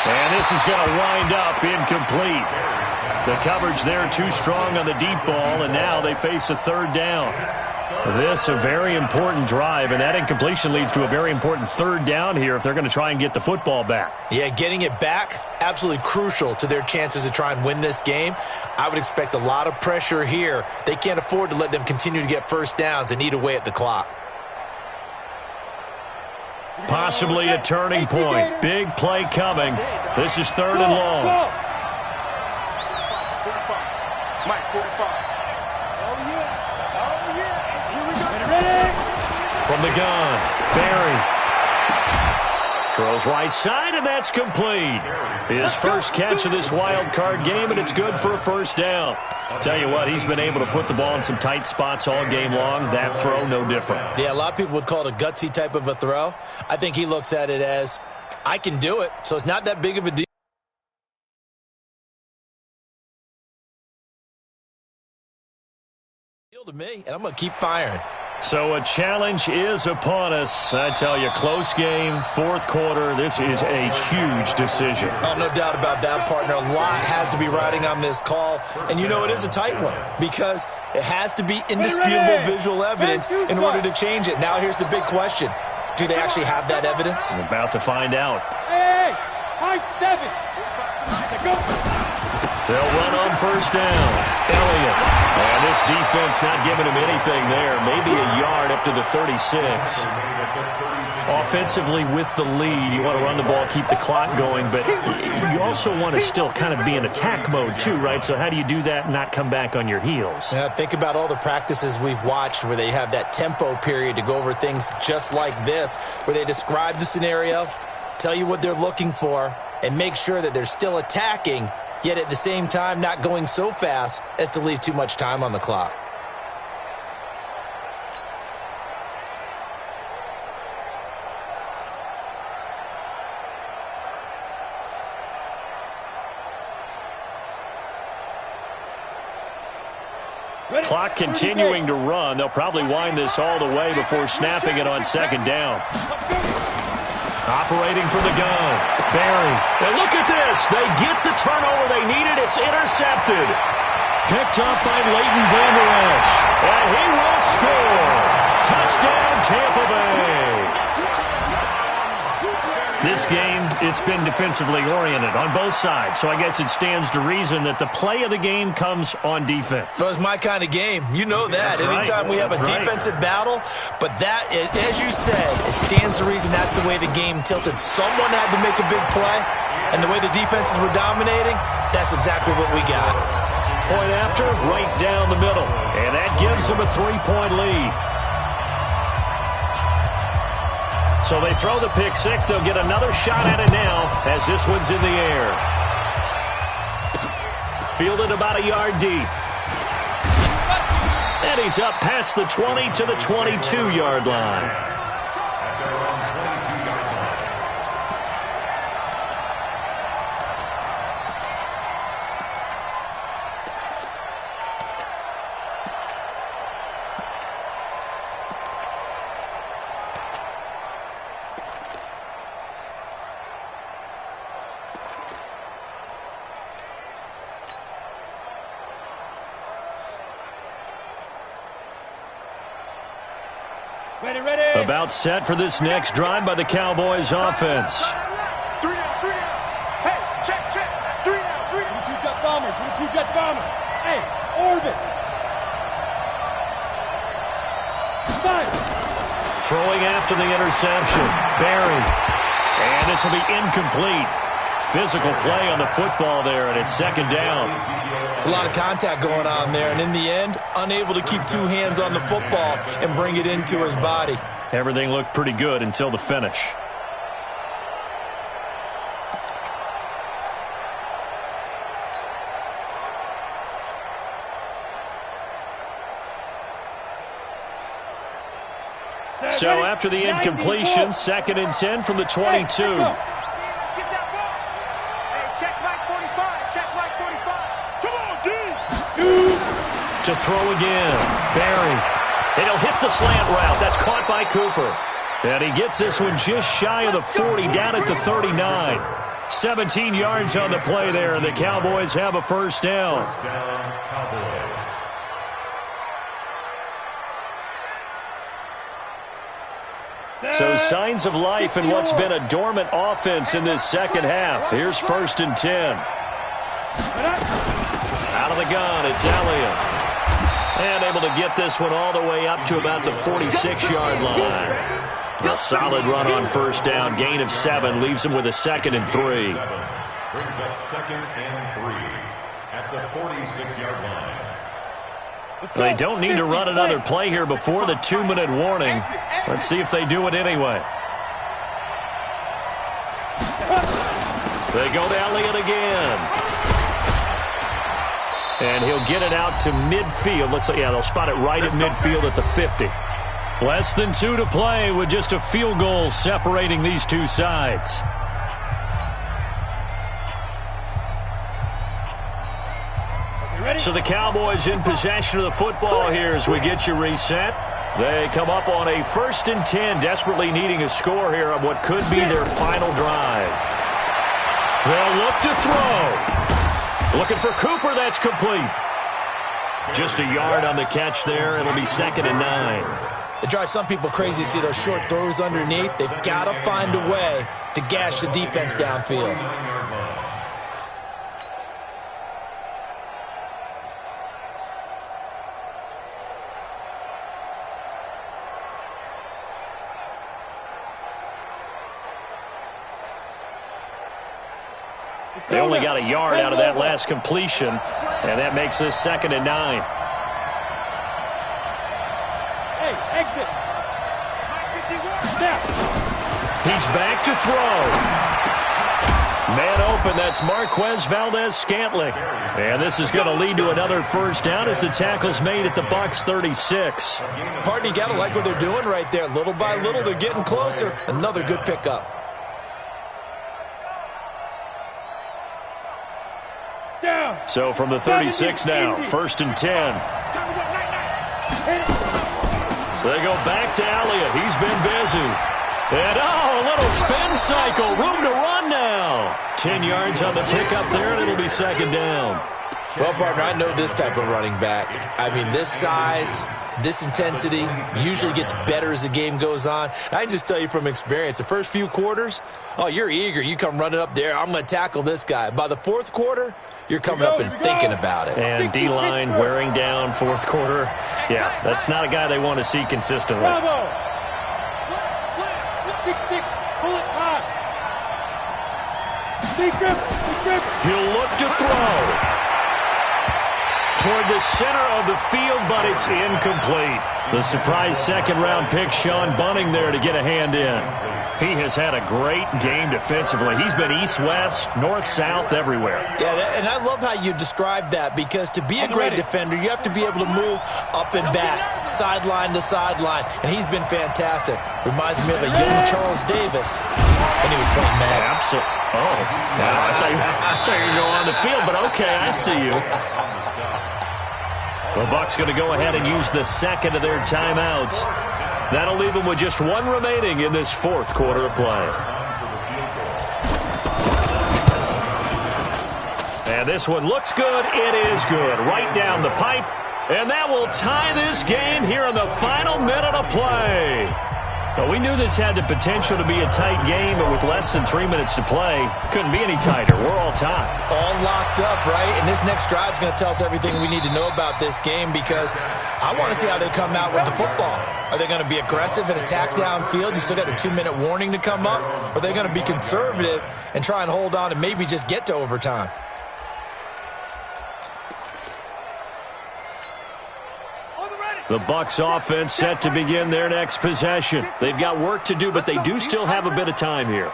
And this is going to wind up incomplete. The coverage there too strong on the deep ball, and now they face a third down. This a very important drive, and that incompletion leads to a very important third down here if they're going to try and get the football back. Yeah, getting it back, absolutely crucial to their chances to try and win this game. I would expect a lot of pressure here. They can't afford to let them continue to get first downs and eat away at the clock. Possibly a turning point. Big play coming. This is third and long. Mike, 45. Oh, yeah. Oh, yeah. Here we go. From the gun, Barry. Throws right side, and that's complete. His first catch of this wild card game, and it's good for a first down. Tell you what, he's been able to put the ball in some tight spots all game long. That throw, no different. Yeah, a lot of people would call it a gutsy type of a throw. I think he looks at it as, I can do it, so it's not that big of a deal to me, and I'm going to keep firing. So a challenge is upon us. I tell you, close game, fourth quarter. This is a huge decision. Oh, no doubt about that, partner. A lot has to be riding on this call. And you know it is a tight one because it has to be indisputable visual evidence in order to change it. Now here's the big question. Do they actually have that evidence? We're about to find out. Hey, high 7. Go. They'll run on first down. Elliott. And this defense not giving him anything there. Maybe a yard up to the 36. Offensively with the lead, you want to run the ball, keep the clock going, but you also want to still kind of be in attack mode too, right? So how do you do that and not come back on your heels? Yeah, think about all the practices we've watched where they have that tempo period to go over things just like this, where they describe the scenario, tell you what they're looking for, and make sure that they're still attacking, yet at the same time not going so fast as to leave too much time on the clock. Clock continuing to run. They'll probably wind this all the way before snapping it on second down. Operating from the gun, Barry. And look at this. They get the turnover they needed. It's intercepted. Picked up by Leighton Vander Esch. And he will score. Touchdown, Tampa Bay. This game, it's been defensively oriented on both sides, so I guess it stands to reason that the play of the game comes on defense. So it's my kind of game. You know that. That's anytime we have a defensive battle, but that, as you said, it stands to reason that's the way the game tilted. Someone had to make a big play, and the way the defenses were dominating, that's exactly what we got. Point after, right down the middle, and that gives them a 3-point lead. So they throw the pick six. They'll get another shot at it now as this one's in the air. Fielded about a yard deep. And he's up past the 20 to the 22-yard line. About set for this next drive by the Cowboys offense. 3 down. Hey, check. 3 down. 22 jet bombers. 22 jet bombers. Hey, orbit. 5. Throwing after the interception. Barry. And this will be incomplete. Physical play on the football there, and it's second down. It's a lot of contact going on there, and in the end, unable to keep two hands on the football and bring it into his body. Everything looked pretty good until the finish. So after the incompletion, 2nd and 10 from the 22. Check Mike 45. Come on, dude. To throw again. Barry. And he'll hit the slant route. That's caught by Cooper. And he gets this one just shy of the 40, down at the 39. 17 yards on the play there, and the Cowboys have a first down. First down, Cowboys. So signs of life in what's been a dormant offense in this second half. Here's 1st and 10. Out of the gun, it's Elliott. And able to get this one all the way up to about the 46-yard line. A solid run on first down. Gain of 7 leaves him with a 2nd and 3. Brings up 2nd and 3 at the 46-yard line. They don't need to run another play here before the 2-minute warning. Let's see if they do it anyway. They go to Elliott again. And he'll get it out to midfield. Looks like, yeah, they'll spot it right at midfield at the 50. Less than 2 to play with just a field goal separating these two sides. So the Cowboys in possession of the football here as we get you reset. They come up on a 1st and 10, desperately needing a score here on what could be their final drive. They'll look to throw. Looking for Cooper, that's complete. Just a yard on the catch there. It'll be 2nd and 9. It drives some people crazy to see those short throws underneath. They've got to find a way to gash the defense downfield. They only got a yard out of that last completion, and that makes this 2nd and 9. Hey, exit. He's back to throw. Man open, that's Marquez Valdez-Scantling. And this is going to lead to another first down as the tackle's made at the Bucs 36. Pardon, you got to like what they're doing right there. Little by little, they're getting closer. Another good pickup. So from the 36 now, 1st and 10. They go back to Elliott. He's been busy. And, a little spin cycle. Room to run now. 10 yards on the pickup there, and it'll be 2nd down. Well, partner, I know this type of running back. I mean, this size, this intensity usually gets better as the game goes on. I can just tell you from experience, the first few quarters, you're eager. You come running up there, I'm going to tackle this guy. By the 4th quarter, you're coming up and thinking about it. And D-line wearing down 4th quarter. Yeah, that's not a guy they want to see consistently. Bravo. Slip. 6-6. Pull it high. Deep grip. He'll look to throw. Toward the center of the field, but it's incomplete. The surprise 2nd-round pick, Sean Bunting, there to get a hand in. He has had a great game defensively. He's been east-west, north-south, everywhere. Yeah, and I love how you described that, because to be a great defender, you have to be able to move up and back, sideline to sideline, and he's been fantastic. Reminds me of a young Charles Davis when he was playing Madden. Absolutely. Oh, now I thought you were going on the field, but okay, I see you. The Bucs going to go ahead and use the 2nd of their timeouts. That'll leave them with just 1 remaining in this 4th quarter of play. And this one looks good. It is good. Right down the pipe. And that will tie this game here in the final minute of play. Well, we knew this had the potential to be a tight game, but with less than 3 minutes to play, couldn't be any tighter. We're all tied. All locked up, right? And this next drive is going to tell us everything we need to know about this game, because I want to see how they come out with the football. Are they going to be aggressive and attack downfield? You still got the 2-minute warning to come up. Or are they going to be conservative and try and hold on and maybe just get to overtime? The Bucs offense set to begin their next possession. They've got work to do, but they do still have a bit of time here.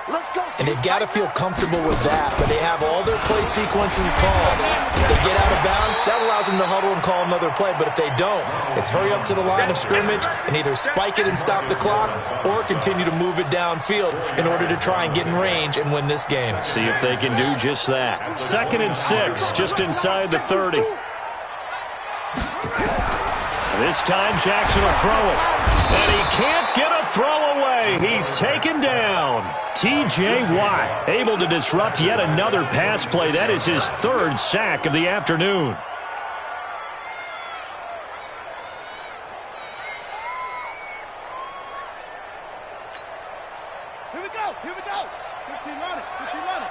And they've got to feel comfortable with that, but they have all their play sequences called. If they get out of bounds, that allows them to huddle and call another play, but if they don't, it's hurry up to the line of scrimmage and either spike it and stop the clock or continue to move it downfield in order to try and get in range and win this game. See if they can do just that. 2nd and 6, just inside the 30. This time Jackson will throw it. And he can't get a throw away. He's taken down. T.J. Watt able to disrupt yet another pass play. That is his third sack of the afternoon. Here we go. Here we go. 15 on it. 15 on it.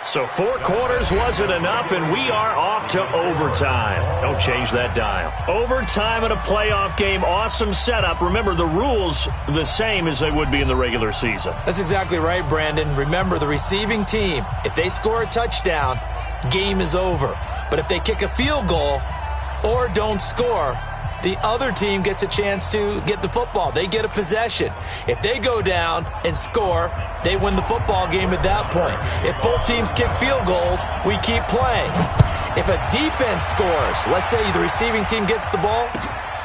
So 4 quarters wasn't enough, and we are off to overtime. Don't change that dial. Overtime in a playoff game, awesome setup. Remember, the rules the same as they would be in the regular season. That's exactly right, Brandon. Remember, the receiving team, if they score a touchdown, game is over. But if they kick a field goal or don't score, the other team gets a chance to get the football. They get a possession. If they go down and score, they win the football game at that point. If both teams kick field goals, we keep playing. If a defense scores, let's say the receiving team gets the ball,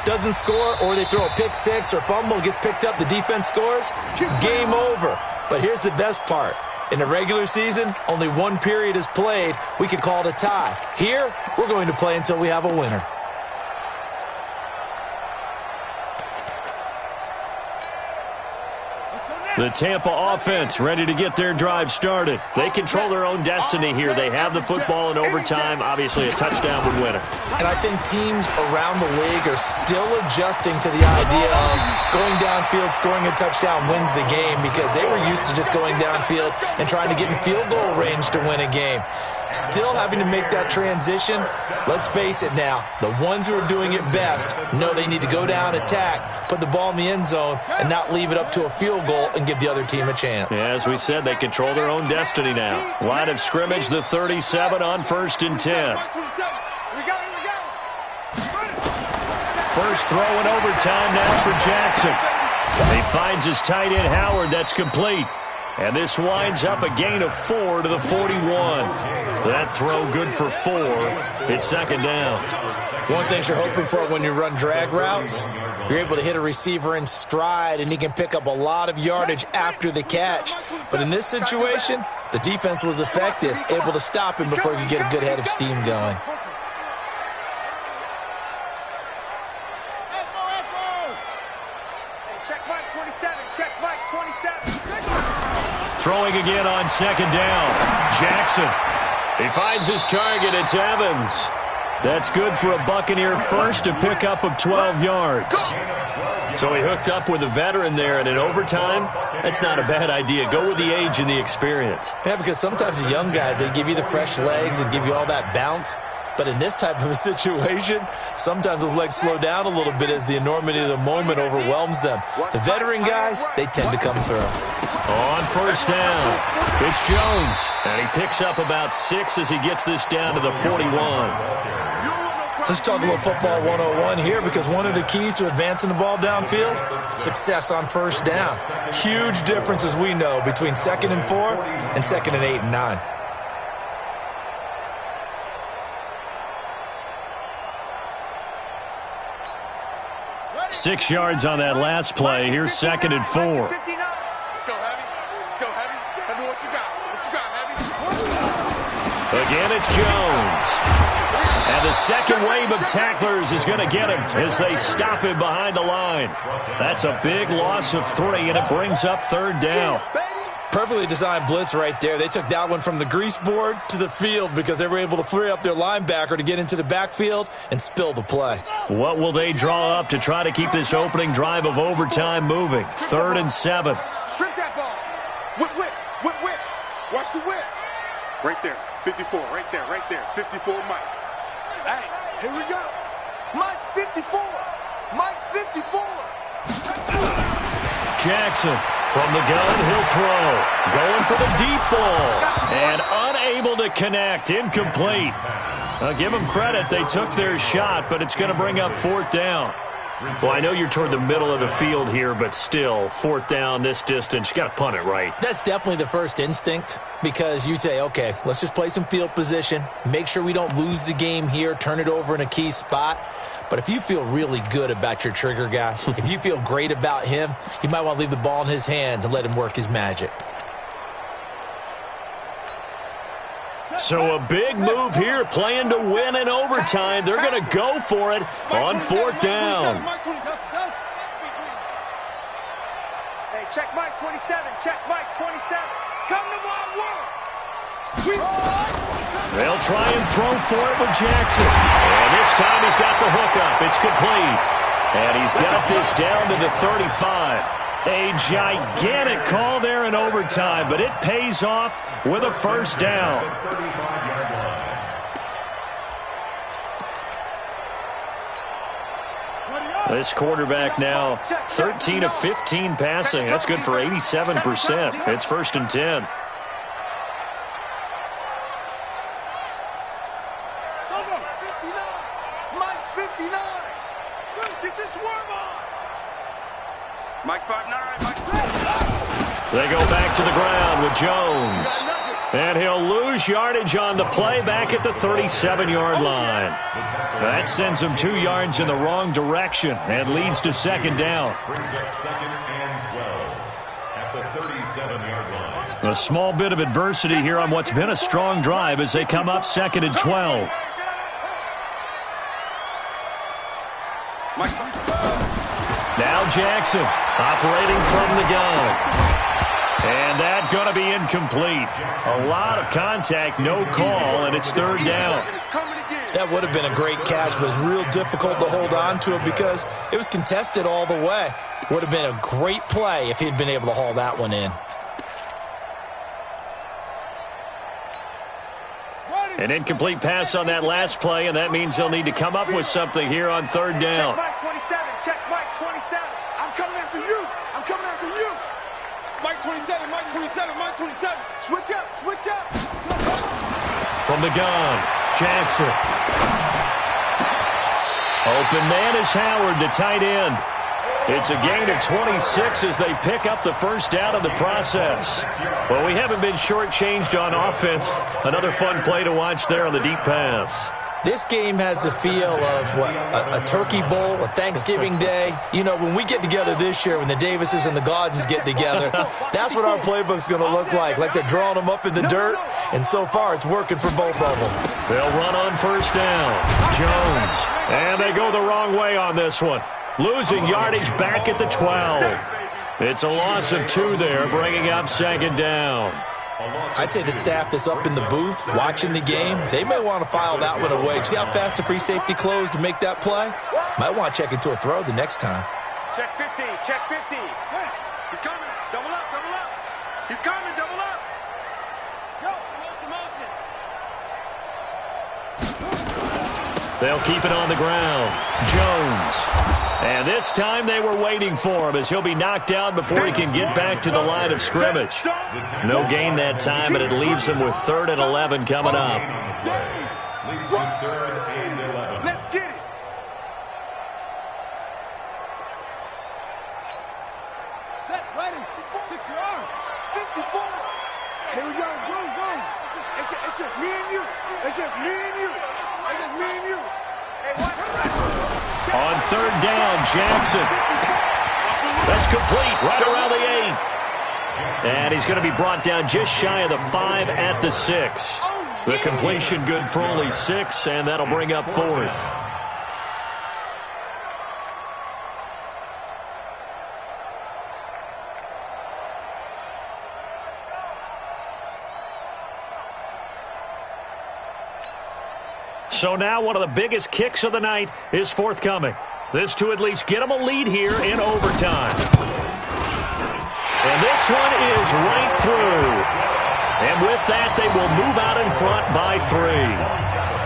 doesn't score, or they throw a pick six or fumble, gets picked up, the defense scores, game over. But here's the best part. In the regular season, only one period is played. We could call it a tie. Here, we're going to play until we have a winner. The Tampa offense ready to get their drive started. They control their own destiny here. They have the football in overtime. Obviously, a touchdown would win it. And I think teams around the league are still adjusting to the idea of going downfield, scoring a touchdown wins the game, because they were used to just going downfield and trying to get in field goal range to win a game. Still having to make that transition. Let's face it now, the ones who are doing it best know they need to go down, attack, put the ball in the end zone, and not leave it up to a field goal and give the other team a chance. Yeah, as we said, they control their own destiny now. Line of scrimmage, the 37 on 1st and 10. First throw in overtime now for Jackson. He finds his tight end Howard. That's complete. And this winds up a gain of 4 to the 41. That throw good for 4. It's second down. One thing you're hoping for when you run drag routes, you're able to hit a receiver in stride, and he can pick up a lot of yardage after the catch. But in this situation, the defense was effective, able to stop him before he could get a good head of steam going. Check Mike 27. Check Mike 27. Throwing again on second down. Jackson. He finds his target. It's Evans. That's good for a Buccaneer first, a pickup of 12 yards. So he hooked up with a veteran there, and in overtime, that's not a bad idea. Go with the age and the experience. Yeah, because sometimes the young guys, they give you the fresh legs and give you all that bounce. But in this type of a situation, sometimes those legs slow down a little bit as the enormity of the moment overwhelms them. The veteran guys, they tend to come through. On first down, it's Jones. And he picks up about 6 as he gets this down to the 41. Let's talk a little football 101 here, because one of the keys to advancing the ball downfield, success on first down. Huge difference, as we know, between 2nd and 4 and 2nd and 8 and 9. Six yards on that last play. Here's 2nd and 4. Let's go, Heavy. Let's go, Heavy. Heavy, what you got? What you got, Heavy? Again, it's Jones. And the second wave of tacklers is going to get him as they stop him behind the line. That's a big loss of 3, and it brings up 3rd down. Perfectly designed blitz right there. They took that one from the grease board to the field because they were able to free up their linebacker to get into the backfield and spill the play. What will they draw up to try to keep this opening drive of overtime moving? 3rd and 7. Strip that ball. Whip, whip, whip, whip. Watch the whip. Right there. 54. Right there. Right there. 54 Mike. Hey, here we go. Mike's 54. Mike's 54. Jackson from the gun, he'll throw. Going for the deep ball. And unable to connect. Incomplete. Give them credit. They took their shot, but it's going to bring up 4th down. Well, I know you're toward the middle of the field here, but still, 4th down, this distance, you got to punt it right. That's definitely the first instinct, because you say, okay, let's just play some field position, make sure we don't lose the game here, turn it over in a key spot. But if you feel really good about your trigger guy, if you feel great about him, you might want to leave the ball in his hands and let him work his magic. So a big move here, playing to win in overtime. They're going to go for it on 4th down. Hey, check Mike 27. Check Mike 27. Come to my world. They'll try and throw for it with Jackson. And this time he's got the hookup. It's complete. And he's got this down to the 35. A gigantic call there in overtime, but it pays off with a first down. This quarterback now 13 of 15 passing. That's good for 87%. It's 1st and 10. Mike's 5'9", Mike's 3. They go back to the ground with Jones. And he'll lose yardage on the play back at the 37-yard line. That sends him 2 yards in the wrong direction and leads to 2nd down. Brings up 2nd and 12 at the 37-yard line. A small bit of adversity here on what's been a strong drive as they come up 2nd and 12. Now Jackson operating from the gun. And that going to be incomplete. A lot of contact, no call, and it's 3rd down. That would have been a great catch, but it was real difficult to hold on to it because it was contested all the way. Would have been a great play if he'd been able to haul that one in. An incomplete pass on that last play, and that means they'll need to come up with something here on 3rd down. Check Mike 27. Check Mike 27. I'm coming after you. I'm coming after you. Mike 27. Mike 27. Mike 27. Switch up. Switch up. From the gun, Jackson. Open man is Howard, the tight end. It's a gain of 26 as they pick up the first down in the process. Well, we haven't been shortchanged on offense. Another fun play to watch there on the deep pass. This game has the feel of, a turkey bowl, a Thanksgiving day. You know, when we get together this year, when the Davises and the Gaudens get together, that's what our playbook's going to look like. Like they're drawing them up in the dirt, and so far it's working for both of them. They'll run on first down. Jones. And they go the wrong way on this one. Losing yardage back at the 12. It's a loss of 2 there, bringing up 2nd down. I'd say the staff that's up in the booth watching the game, they may want to file that one away. See how fast the free safety closed to make that play? Might want to check into a throw the next time. Check 50. Check 50. He's coming. Double up. Double up. He's coming. Double up. Go. Motion. They'll keep it on the ground. Jones. And this time they were waiting for him as he'll be knocked down before he can get back to the line of scrimmage. No gain that time, and it leaves him with 3rd and 11 coming up. Leads to 3rd and 11. Let's get it. Set, ready. 60 yard. 54. Here we go. Go. It's just me and you. It's just me and you. It's just me and you. On 3rd down, Jackson. That's complete right around the 8. And he's going to be brought down just shy of the 5 at the 6. The completion good for only 6, and that'll bring up 4th. So now one of the biggest kicks of the night is forthcoming. This to at least get them a lead here in overtime. And this one is right through. And with that, they will move out in front by 3.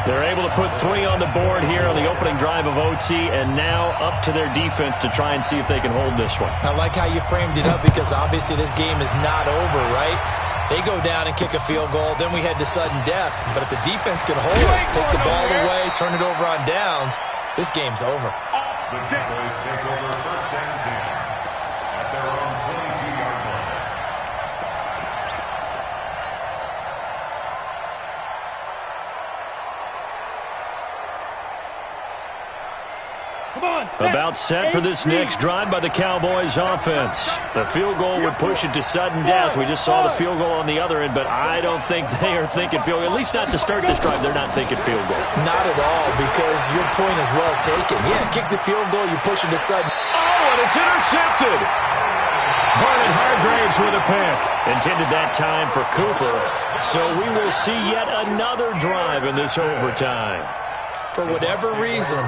They're able to put 3 on the board here on the opening drive of OT, and now up to their defense to try and see if they can hold this one. I like how you framed it up because obviously this game is not over, right? They go down and kick a field goal, then we head to sudden death. But if the defense can hold it, take the ball away, turn it over on downs, this game's over. The Cowboys take over 1st and 10 at their own 22-yard line. Come on. About set for this next drive by the Cowboys offense. The field goal would push it to sudden death. We just saw the field goal on the other end, but I don't think they are thinking field goal. At least not to start this drive. They're not thinking field goal. Not at all, because your point is well taken. Yeah, kick the field goal, you push it to sudden. Oh, and it's intercepted. Vernon Hargraves with a pick. Intended that time for Cooper. So we will see yet another drive in this overtime. For whatever reason,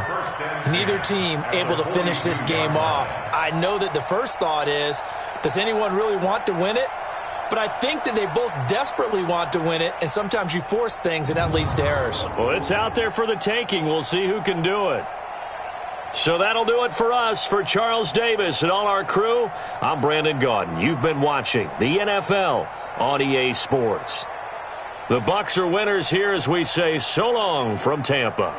neither team able to finish this game off. I know that the first thought is, does anyone really want to win it? But I think that they both desperately want to win it, and sometimes you force things, and that leads to errors. Well, it's out there for the taking. We'll see who can do it. So that'll do it for us. For Charles Davis and all our crew, I'm Brandon Gaudin. You've been watching the NFL on EA Sports. The Bucs are winners here as we say so long from Tampa.